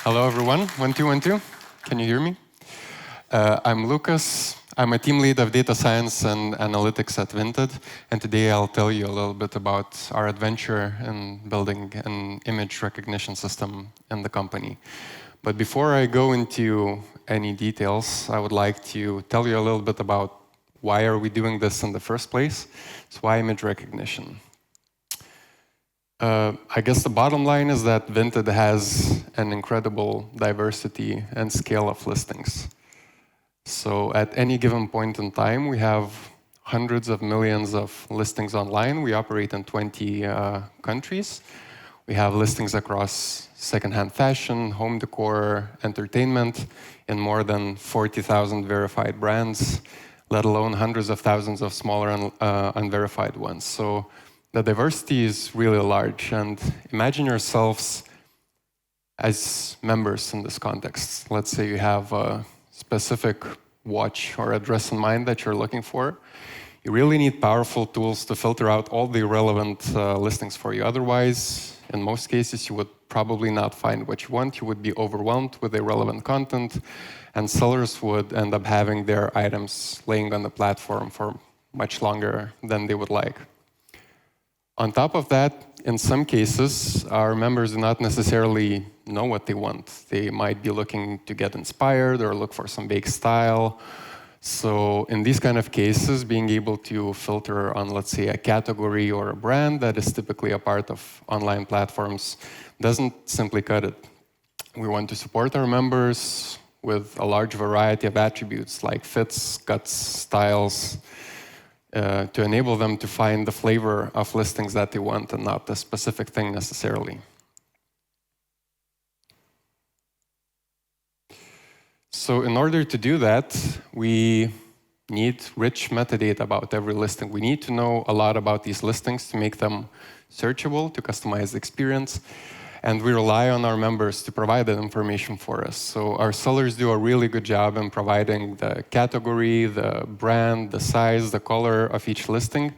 Hello, everyone. 1, 2, 1, 2. Can you hear me? I'm Lucas. I'm a team lead of data science and analytics at Vinted. And today I'll tell you a little bit about our adventure in building an image recognition system in the company. But before I go into any details, I would like to tell you a little bit about why are we doing this in the first place. So why image recognition? I guess the bottom line is that Vinted has an incredible diversity and scale of listings. So at any given point in time, we have hundreds of millions of listings online. We operate in 20 countries. We have listings across secondhand fashion, home decor, entertainment, in more than 40,000 verified brands, let alone hundreds of thousands of smaller and unverified ones. So the diversity is really large, and imagine yourselves as members in this context. Let's say you have a specific watch or a dress in mind that you're looking for. You really need powerful tools to filter out all the relevant listings for you. Otherwise, in most cases, you would probably not find what you want. You would be overwhelmed with irrelevant content, and sellers would end up having their items laying on the platform for much longer than they would like. On top of that, in some cases, our members do not necessarily know what they want. They might be looking to get inspired or look for some vague style. So in these kind of cases, being able to filter on, let's say, a category or a brand that is typically a part of online platforms doesn't simply cut it. We want to support our members with a large variety of attributes like fits, cuts, styles, to enable them to find the flavor of listings that they want and not the specific thing necessarily. So in order to do that, we need rich metadata about every listing. We need to know a lot about these listings to make them searchable, to customize the experience. And we rely on our members to provide that information for us. So our sellers do a really good job in providing the category, the brand, the size, the color of each listing.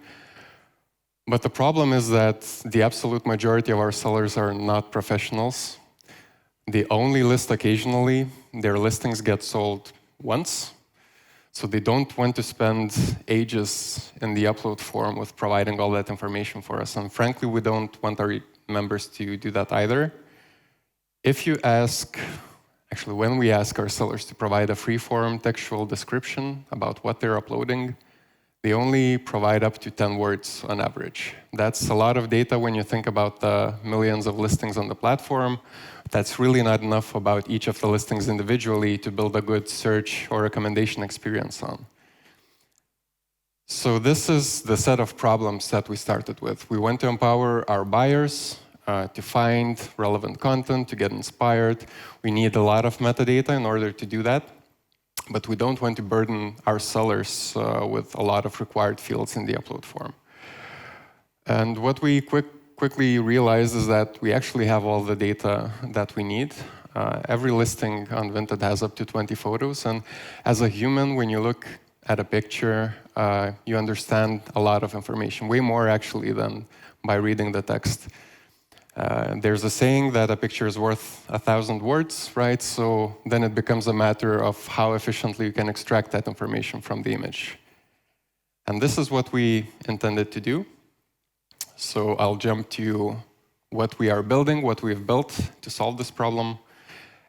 But the problem is that the absolute majority of our sellers are not professionals. They only list occasionally. Their listings get sold once. So they don't want to spend ages in the upload form with providing all that information for us. And frankly, we don't want our members to do that either. If you ask, actually when we ask our sellers to provide a free-form textual description about what they're uploading, they only provide up to 10 words on average. That's a lot of data when you think about the millions of listings on the platform. That's really not enough about each of the listings individually to build a good search or recommendation experience on. So this is the set of problems that we started with. We want to empower our buyers to find relevant content, to get inspired. We need a lot of metadata in order to do that, but we don't want to burden our sellers with a lot of required fields in the upload form. And what we quickly realized is that we actually have all the data that we need. Every listing on Vinted has up to 20 photos, and as a human, when you look at a picture, you understand a lot of information, way more actually than by reading the text. There's a saying that a picture is worth 1,000 words, right? So then it becomes a matter of how efficiently you can extract that information from the image. And this is what we intended to do. So I'll jump to what we are building, what we've built to solve this problem.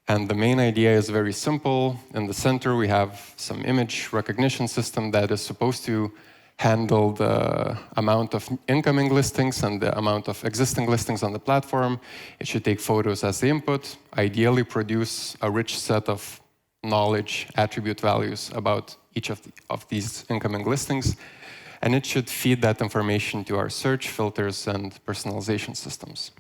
And the main idea is very simple. In the center, we have some image recognition system that is supposed to handle the amount of incoming listings and the amount of existing listings on the platform. It should take photos as the input, ideally produce a rich set of knowledge, attribute values about each of these incoming listings, and it should feed that information to our search, filters, and personalization systems.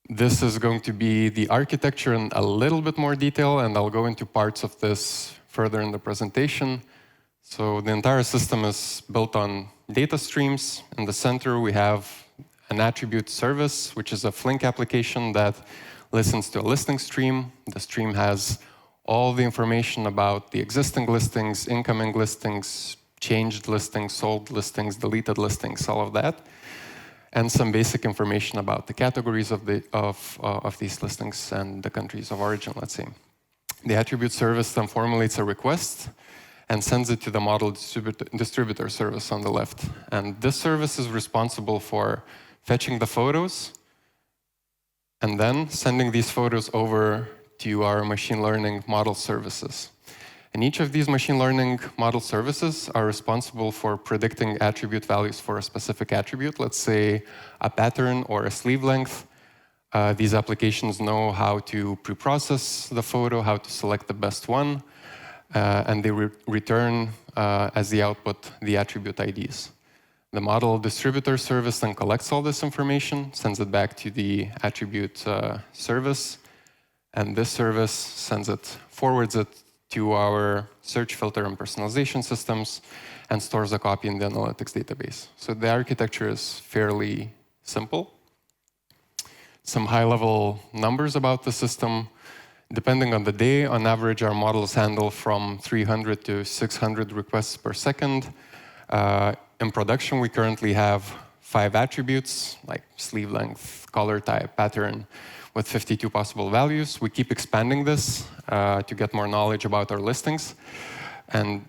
This is going to be the architecture in a little bit more detail, and I'll go into parts of this further in the presentation. So the entire system is built on data streams. In the center, we have an attribute service, which is a Flink application that listens to a listing stream. The stream has all the information about the existing listings, incoming listings, changed listings, sold listings, deleted listings, all of that. and some basic information about the categories of these listings and the countries of origin, let's say. The attribute service then formulates a request and sends it to the model distributor service on the left. And this service is responsible for fetching the photos and then sending these photos over to our machine learning model services. And each of these machine learning model services are responsible for predicting attribute values for a specific attribute, let's say a pattern or a sleeve length. These applications know how to pre-process the photo, how to select the best one, and they return as the output the attribute IDs. The model distributor service then collects all this information, sends it back to the attribute service, and this service forwards it to our search, filter, and personalization systems, and stores a copy in the analytics database. So the architecture is fairly simple. Some high-level numbers about the system. Depending on the day, on average, our models handle from 300 to 600 requests per second. In production, we currently have 5 attributes, like sleeve length, color type, pattern, with 52 possible values. We keep expanding this to get more knowledge about our listings. And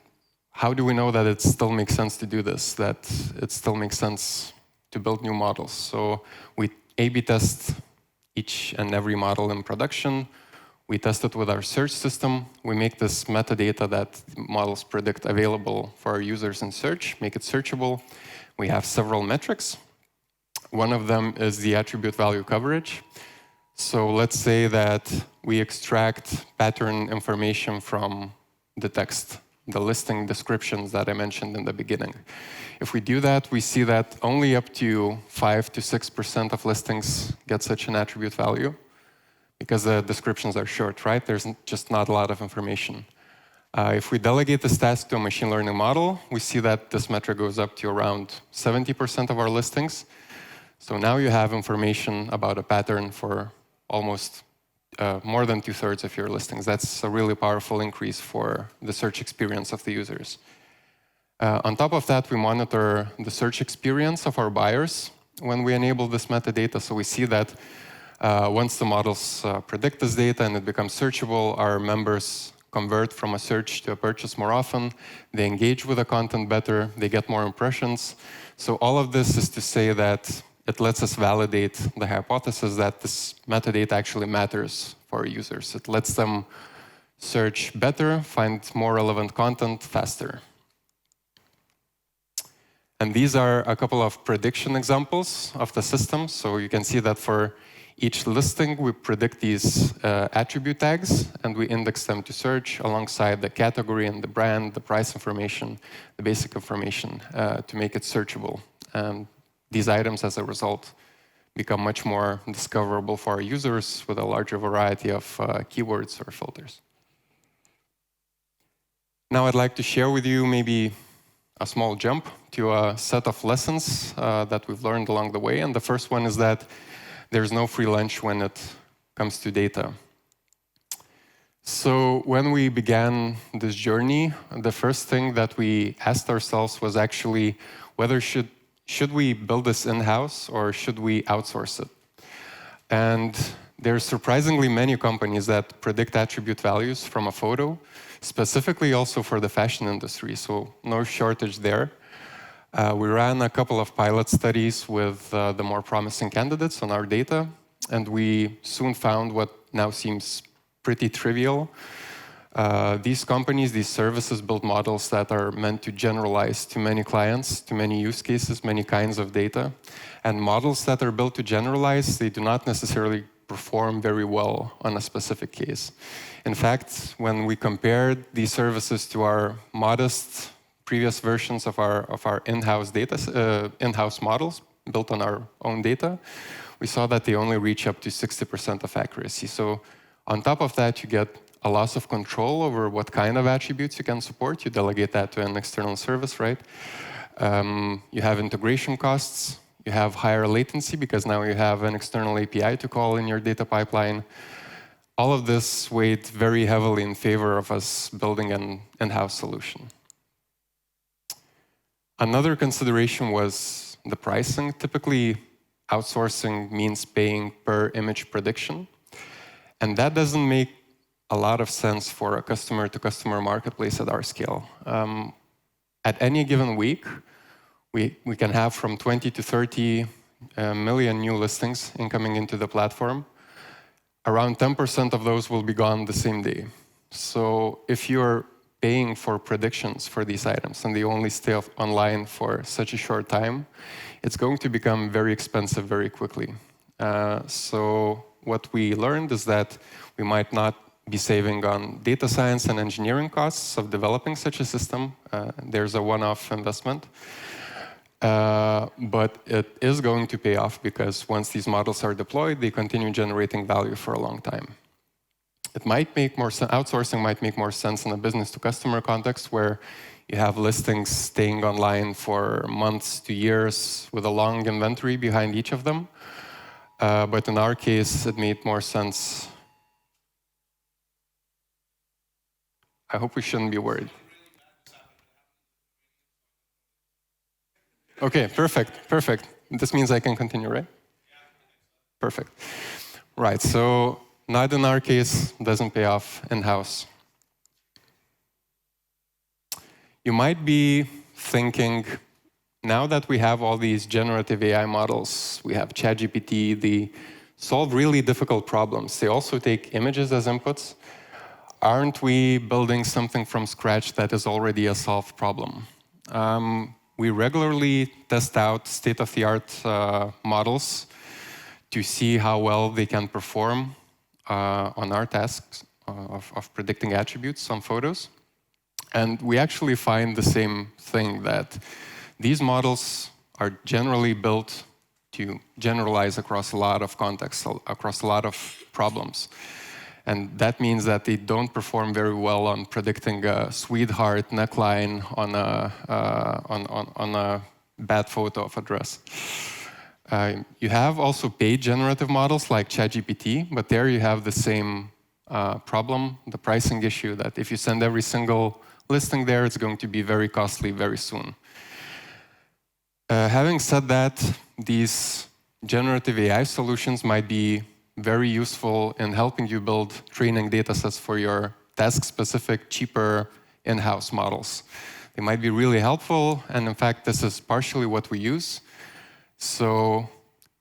how do we know that it still makes sense to do this, that it still makes sense to build new models? So we A/B test each and every model in production. We test it with our search system. We make this metadata that models predict available for our users in search, make it searchable. We have several metrics. One of them is the attribute value coverage. So let's say that we extract pattern information from the text, the listing descriptions that I mentioned in the beginning. If we do that, we see that only up to 5 to 6% of listings get such an attribute value, because the descriptions are short, right? There's just not a lot of information. If we delegate this task to a machine learning model, we see that this metric goes up to around 70% of our listings. So now you have information about a pattern for almost more than 2/3 of your listings. That's a really powerful increase for the search experience of the users. On top of that, we monitor the search experience of our buyers when we enable this metadata. So we see that once the models predict this data and it becomes searchable, our members convert from a search to a purchase more often, they engage with the content better, they get more impressions. So all of this is to say that it lets us validate the hypothesis that this metadata actually matters for our users. It lets them search better, find more relevant content faster. And these are a couple of prediction examples of the system. So you can see that for each listing, we predict these attribute tags, and we index them to search alongside the category and the brand, the price information, the basic information to make it searchable. And these items, as a result, become much more discoverable for our users with a larger variety of keywords or filters. Now I'd like to share with you maybe a small jump to a set of lessons that we've learned along the way. And the first one is that there's no free lunch when it comes to data. So when we began this journey, the first thing that we asked ourselves was actually whether should we build this in-house or should we outsource it? And there's surprisingly many companies that predict attribute values from a photo, specifically also for the fashion industry, so no shortage there. We ran a couple of pilot studies with the more promising candidates on our data, and we soon found what now seems pretty trivial. These companies, these services build models that are meant to generalize to many clients, to many use cases, many kinds of data. And models that are built to generalize, they do not necessarily perform very well on a specific case. In fact, when we compared these services to our modest previous versions of our in-house data, in-house models built on our own data, we saw that they only reach up to 60% of accuracy. So on top of that, you get a loss of control over what kind of attributes you can support. You delegate that to an external service, right? You have integration costs. You have higher latency because now you have an external API to call in your data pipeline. All of this weighed very heavily in favor of us building an in-house solution. Another consideration was the pricing. Typically, outsourcing means paying per image prediction. And that doesn't make a lot of sense for a customer-to-customer marketplace at our scale. At any given week, we can have from 20 to 30 million new listings incoming into the platform. Around 10% of those will be gone the same day. So if you're paying for predictions for these items and they only stay online for such a short time, it's going to become very expensive very quickly. So what we learned is that we might not be saving on data science and engineering costs of developing such a system. There's a one-off investment. But it is going to pay off because once these models are deployed, they continue generating value for a long time. It might make more sense, outsourcing might make more sense in a business-to-customer context where you have listings staying online for months to years with a long inventory behind each of them. But in our case, it made more sense. I hope we shouldn't be worried. Okay, perfect. This means I can continue, right? Perfect. Right, so not in our case, doesn't pay off in-house. You might be thinking, now that we have all these generative AI models, we have ChatGPT, they solve really difficult problems. They also take images as inputs. Aren't we building something from scratch that is already a solved problem? We regularly test out state-of-the-art models to see how well they can perform on our tasks of predicting attributes on photos. And we actually find the same thing, that these models are generally built to generalize across a lot of contexts, across a lot of problems. And that means that they don't perform very well on predicting a sweetheart neckline on a bad photo of a dress. You have also paid generative models like ChatGPT, but there you have the same problem, the pricing issue, that if you send every single listing there, it's going to be very costly very soon. Having said that, these generative AI solutions might be very useful in helping you build training data sets for your task-specific, cheaper in-house models. They might be really helpful, and in fact, this is partially what we use. So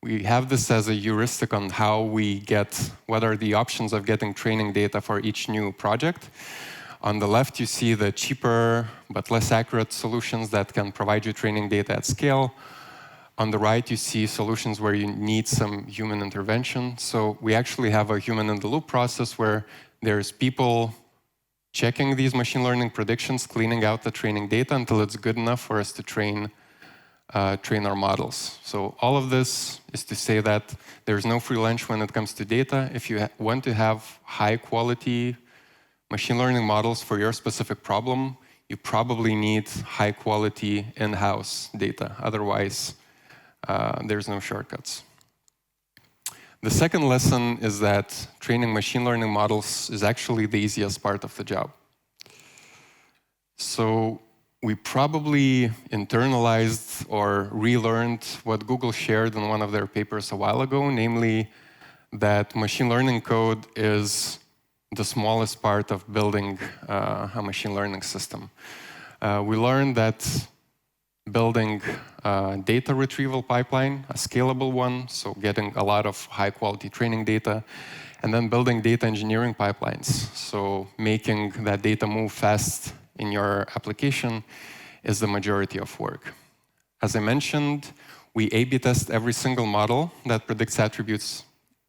we have this as a heuristic on how we get, what are the options of getting training data for each new project. On the left, you see the cheaper but less accurate solutions that can provide you training data at scale. On the right, you see solutions where you need some human intervention. So we actually have a human-in-the-loop process where there's people checking these machine learning predictions, cleaning out the training data until it's good enough for us to train our models. So all of this is to say that there's no free lunch when it comes to data. If you want to have high-quality machine learning models for your specific problem, you probably need high-quality in-house data. Otherwise, there's no shortcuts. The second lesson is that training machine learning models is actually the easiest part of the job. So we probably internalized or relearned what Google shared in one of their papers a while ago, namely that machine learning code is the smallest part of building a machine learning system. We learned that building a data retrieval pipeline, a scalable one, so getting a lot of high-quality training data, and then building data engineering pipelines, so making that data move fast in your application is the majority of work. As I mentioned, we A/B test every single model that predicts attributes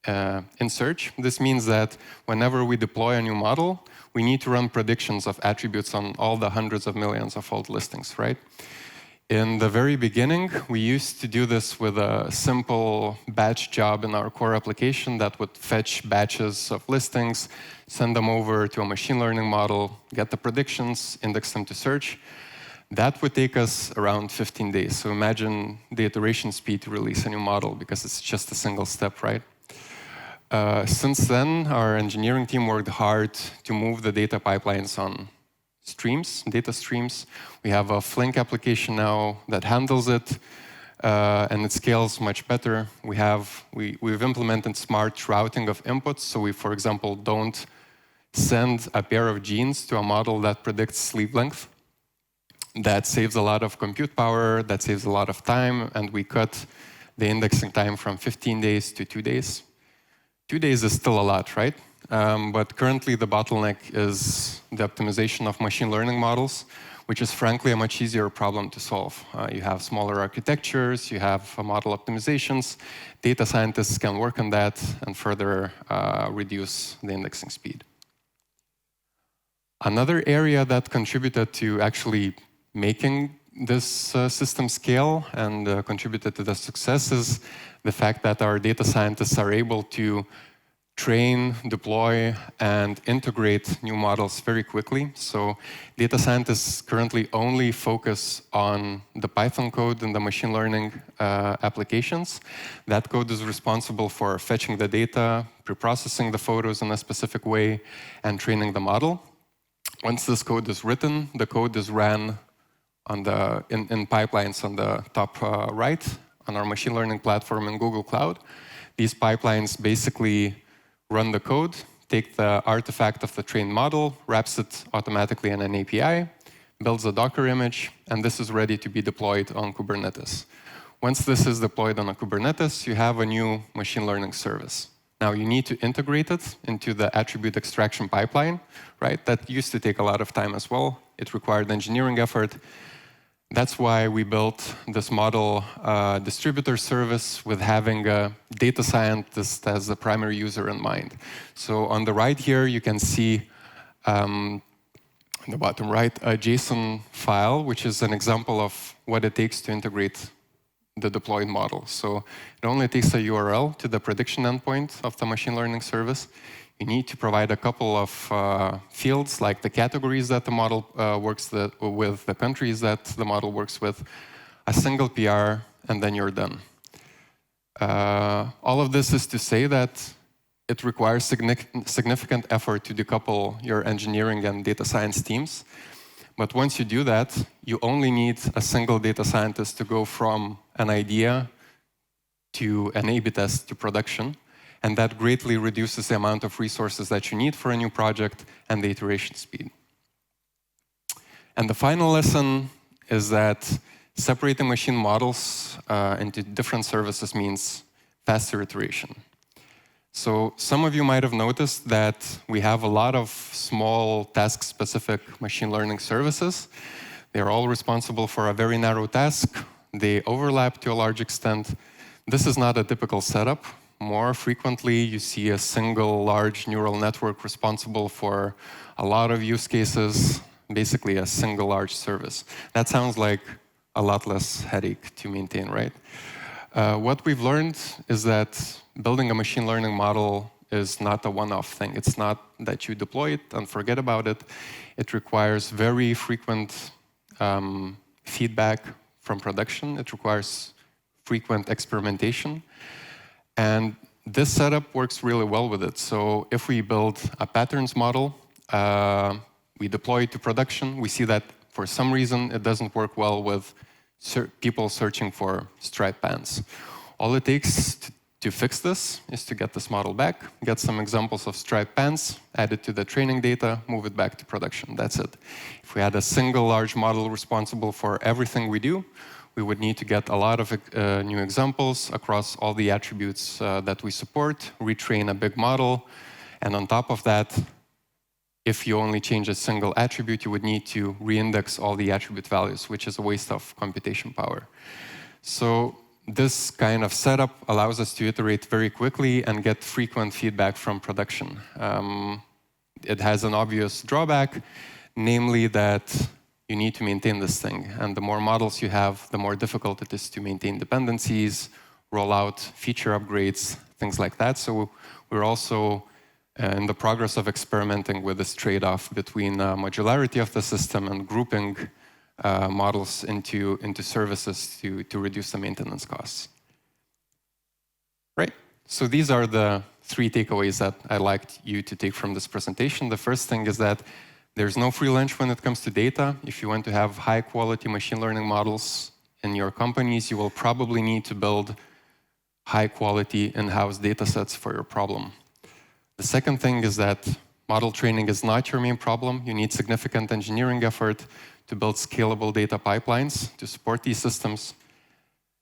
in search. This means that whenever we deploy a new model, we need to run predictions of attributes on all the hundreds of millions of old listings, right? In the very beginning, we used to do this with a simple batch job in our core application that would fetch batches of listings, send them over to a machine learning model, get the predictions, index them to search. That would take us around 15 days. So imagine the iteration speed to release a new model, because it's just a single step, right? Since then, our engineering team worked hard to move the data pipelines on streams, data streams. We have a Flink application now that handles it. and it scales much better. We've implemented smart routing of inputs, so we, for example, don't send a pair of genes to a model that predicts sleep length. That saves a lot of compute power, that saves a lot of time, and we cut the indexing time from 15 days to 2 days. 2 days is still a lot, right? But currently the bottleneck is the optimization of machine learning models, which is frankly a much easier problem to solve. You have smaller architectures, you have model optimizations. Data scientists can work on that and further reduce the indexing speed. Another area that contributed to actually making this system scale and contributed to the success is the fact that our data scientists are able to train, deploy, and integrate new models very quickly. So data scientists currently only focus on the Python code and the machine learning applications. That code is responsible for fetching the data, preprocessing the photos in a specific way, and training the model. Once this code is written, the code is ran on in pipelines on the top right on our machine learning platform in Google Cloud. These pipelines basically run the code, take the artifact of the trained model, wraps it automatically in an API, builds a Docker image, and this is ready to be deployed on Kubernetes. Once this is deployed on a Kubernetes, you have a new machine learning service. Now you need to integrate it into the attribute extraction pipeline, right? That used to take a lot of time as well. It required engineering effort. That's why we built this model distributor service with having a data scientist as the primary user in mind. So on the right here, you can see on the bottom right a JSON file, which is an example of what it takes to integrate the deployed model. So it only takes a URL to the prediction endpoint of the machine learning service. You need to provide a couple of fields, like the categories that the model works with, the countries that the model works with, a single PR, and then you're done. All of this is to say that it requires significant effort to decouple your engineering and data science teams. But once you do that, you only need a single data scientist to go from an idea to an A/B test to production. And that greatly reduces the amount of resources that you need for a new project and the iteration speed. And the final lesson is that separating machine models into different services means faster iteration. So some of you might have noticed that we have a lot of small task-specific machine learning services. They're all responsible for a very narrow task. They overlap to a large extent. This is not a typical setup. More frequently, you see a single large neural network responsible for a lot of use cases, basically a single large service. That sounds like a lot less headache to maintain, right? What we've learned is that building a machine learning model is not a one-off thing. It's not that you deploy it and forget about it. It requires very frequent feedback from production. It requires frequent experimentation. And this setup works really well with it. So if we build a patterns model, we deploy it to production, we see that for some reason it doesn't work well with people searching for striped pants. All it takes to fix this is to get this model back, get some examples of striped pants, add it to the training data, move it back to production. That's it. If we had a single large model responsible for everything we do, we would need to get a lot of new examples across all the attributes that we support, retrain a big model, and on top of that, if you only change a single attribute, you would need to reindex all the attribute values, which is a waste of computation power. So this kind of setup allows us to iterate very quickly and get frequent feedback from production. It has an obvious drawback, namely that you need to maintain this thing. And the more models you have, the more difficult it is to maintain dependencies, roll out feature upgrades, things like that. So we're also in the progress of experimenting with this trade-off between modularity of the system and grouping models into services to reduce the maintenance costs. Right? So these are the 3 takeaways that I'd like you to take from this presentation. The first thing is that there's no free lunch when it comes to data. If you want to have high-quality machine learning models, in your companies, you will probably need to build high-quality in-house data sets for your problem. The second thing is that model training is not your main problem. You need significant engineering effort to build scalable data pipelines to support these systems.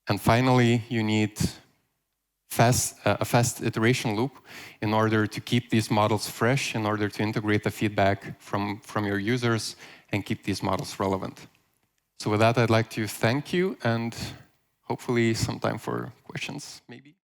And finally, you need a fast iteration loop in order to keep these models fresh, in order to integrate the feedback from your users and keep these models relevant. So with that, I'd like to thank you and hopefully some time for questions, maybe.